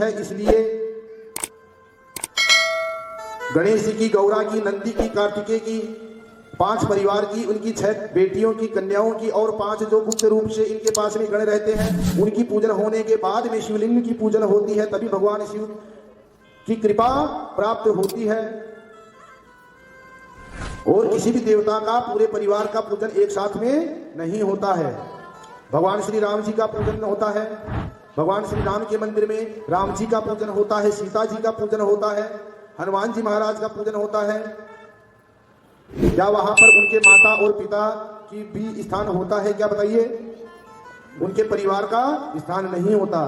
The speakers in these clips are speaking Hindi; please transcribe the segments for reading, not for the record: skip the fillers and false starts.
है। इसलिए गणेश जी की, गौरा की, नंदी की, कार्तिकेय की, 5 परिवार की, उनकी 6 बेटियों की, कन्याओं की और 5 जो गुप्त रूप से इनके पास में गण रहते हैं, उनकी पूजन होने के बाद में शिवलिंग की पूजन होती है। तभी भगवान शिव की कृपा प्राप्त होती है। और किसी भी देवता का पूरे परिवार का पूजन एक साथ में नहीं होता है। भगवान श्री राम जी का पूजन होता है, भगवान श्री राम के मंदिर में राम जी का पूजन होता है, सीता जी का पूजन होता है, हनुमान जी महाराज का पूजन होता है। क्या वहां पर उनके माता और पिता की भी स्थान होता है? क्या बताइए? उनके परिवार का स्थान नहीं होता।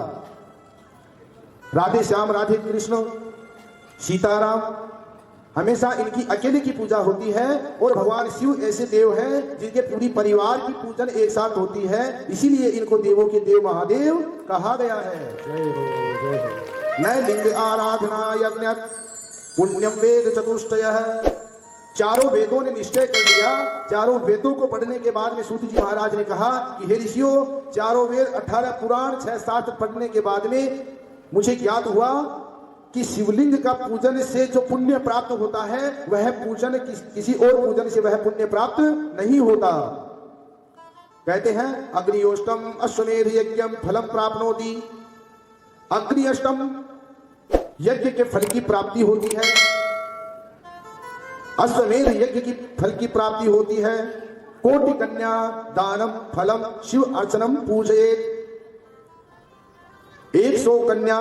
राधे श्याम, राधे कृष्ण, सीताराम, हमेशा इनकी अकेले की पूजा होती है। और भगवान शिव ऐसे देव हैं जिनके पूरी परिवार की पूजन एक साथ होती है। इसीलिए इनको देवों के देव महादेव कहा गया है। न लिंग आराधना यज्ञ पुण्यम वेद चतुष्टयः। चारों वेदों ने निश्चय कर लिया। चारों वेदों को पढ़ने के बाद में सूत जी महाराज ने कहा कि हे ऋषियों, चारों वेद 18 पुराण 6-7 पढ़ने के बाद में मुझे ज्ञात हुआ कि शिवलिंग का पूजन से जो पुण्य प्राप्त होता है वह पूजन किसी और पूजन से वह पुण्य प्राप्त नहीं होता। कहते हैं अग्नियोष्टम अश्वमेध यज्ञम फलम प्राप्नोति। अग्नियोष्टम यज्ञ के फल की प्राप्ति होती है, अश्वमेध यज्ञ की फल की प्राप्ति होती है। कोटि कन्या दानम फलम शिव अर्चनम पूजयेत। 100 कन्या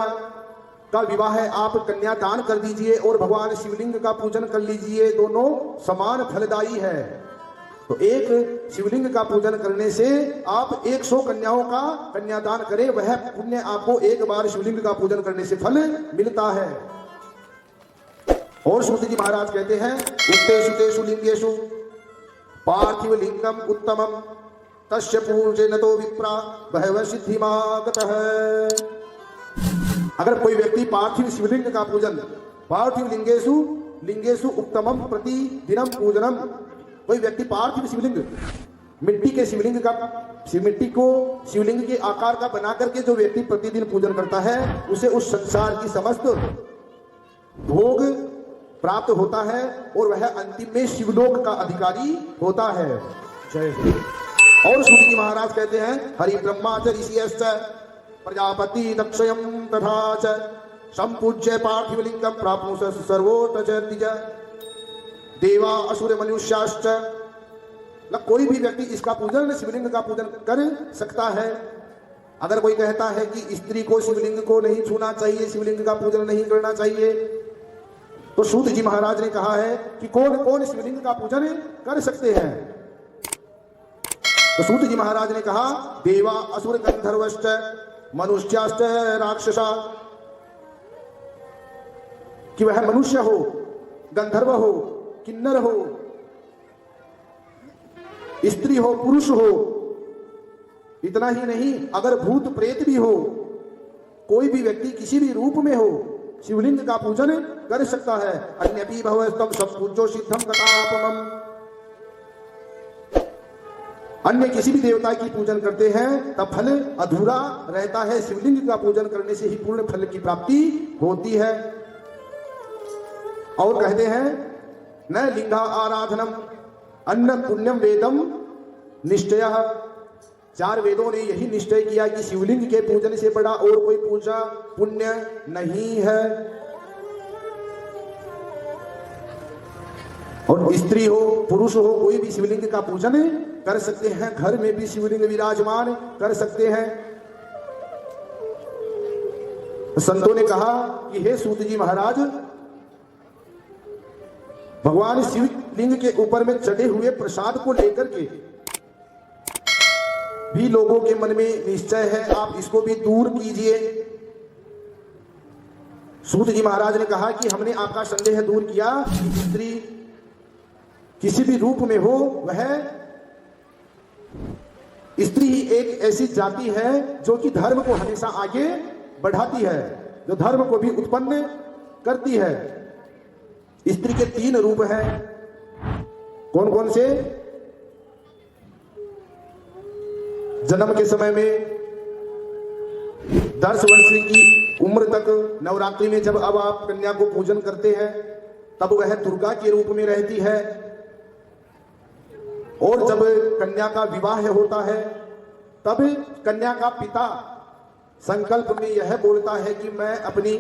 का विवाह है, आप कन्या दान कर दीजिए और भगवान शिवलिंग का पूजन कर लीजिए, दोनों समान फलदायी है। तो एक शिवलिंग का पूजन करने से आप 100 कन्याओं का कन्यादान करें, वह पुण्य आपको एक बार शिवलिंग का पूजन करने से फल मिलता है। और सूत जी महाराज कहते हैं उत्तेषु तेषु लिंगेषु पार्थिव लिंगम उत्तमम तस्य पूजन तो विप्रा बहव सिद्धिमागतः। अगर कोई व्यक्ति पार्थिव शिवलिंग का पूजन, पार्थिव लिंगेषु लिंगेषु उत्तमम प्रति दिनम पूजनम, कोई व्यक्ति पार्थिव शिवलिंग, मिट्टी के शिवलिंग का, मिट्टी को शिवलिंग के आकार का बना करके जो व्यक्ति प्रतिदिन पूजन करता है उसे उस संसार की समस्त भोग प्राप्त होता है और वह अंतिम में शिवलोक का अधिकारी होता है। जय श्री। और सूत जी महाराज कहते हैं हरि ब्रह्मा च ऋषियश्च प्रजापति दक्षयम तथा च संपूज्य पार्थिव लिंगम प्राप्नुष सर्वोत्तम द्विज देवा असुर मनुष्याश्च। कोई भी व्यक्ति इसका पूजन, शिवलिंग का पूजन कर सकता है। अगर कोई कहता है कि स्त्री को शिवलिंग को नहीं छूना चाहिए, शिवलिंग का पूजन नहीं करना चाहिए, तो सूत जी महाराज ने कहा है कि कौन कौन शिवलिंग का पूजन कर सकते हैं। तो सूत जी महाराज ने कहा देवा असुर गंधर्वश्च मनुष्याश्च राक्षसा, कि वह मनुष्य हो, गंधर्व हो, किन्नर हो, स्त्री हो, पुरुष हो। इतना ही नहीं, अगर भूत प्रेत भी हो, कोई भी व्यक्ति किसी भी रूप में हो, शिवलिंग का पूजन कर सकता है। अन्यपि भवस्तम संपूज्यो सिद्धम कथापमम। अन्य किसी भी देवता की पूजन करते हैं तब फल अधूरा रहता है। शिवलिंग का पूजन करने से ही पूर्ण फल की प्राप्ति होती है। और कहते हैं न लिंगा आराधनम अन्न पुण्यम वेदम निश्चयः। 4 वेदों ने यही निश्चय किया कि शिवलिंग के पूजन से बड़ा और कोई पूजा पुण्य नहीं है। और स्त्री हो, पुरुष हो, कोई भी शिवलिंग का पूजन कर सकते हैं। घर में भी शिवलिंग विराजमान कर सकते हैं। संतों ने कहा कि हे सूत जी महाराज, भगवान शिवलिंग के ऊपर में चढ़े हुए प्रसाद को लेकर के भी लोगों के मन में निश्चय है, आप इसको भी दूर कीजिए। सूत जी महाराज ने कहा कि हमने आपका संदेह दूर किया कि स्त्री किसी भी रूप में हो, वह स्त्री ही एक ऐसी जाति है जो कि धर्म को हमेशा आगे बढ़ाती है, जो धर्म को भी उत्पन्न करती है। स्त्री के 3 रूप हैं। कौन कौन से? जन्म के समय में 10 वर्ष की उम्र तक नवरात्रि में जब अब आप कन्या को पूजन करते हैं तब वह दुर्गा के रूप में रहती है, और जब कन्या का विवाह होता है तब कन्या का पिता संकल्प में यह बोलता है कि मैं अपनी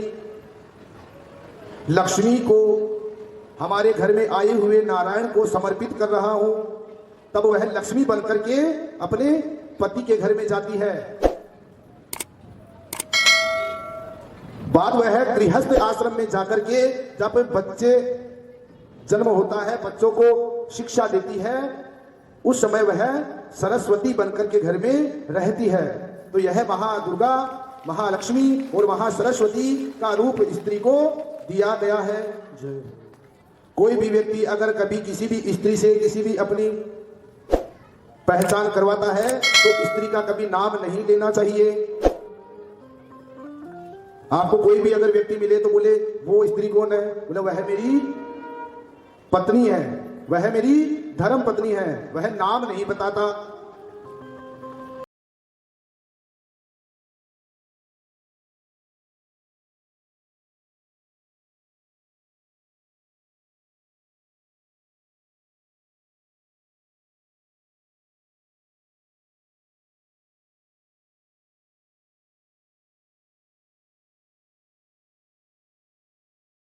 लक्ष्मी को हमारे घर में आए हुए नारायण को समर्पित कर रहा हूं। तब वह लक्ष्मी बनकर के अपने पति के घर में जाती है। बाद वह गृहस्थ आश्रम में जाकर के जब बच्चे जन्म होता है, बच्चों को शिक्षा देती है, उस समय वह सरस्वती बनकर के घर में रहती है। तो यह महादुर्गा, महालक्ष्मी और महासरस्वती का रूप स्त्री को दिया गया है। कोई भी व्यक्ति अगर कभी किसी भी स्त्री से किसी भी अपनी पहचान करवाता है तो स्त्री का कभी नाम नहीं लेना चाहिए। आपको कोई भी अगर व्यक्ति मिले तो बोले वो स्त्री कौन है, बोले वह मेरी पत्नी है, वह मेरी धर्म पत्नी है, वह नाम नहीं बताता।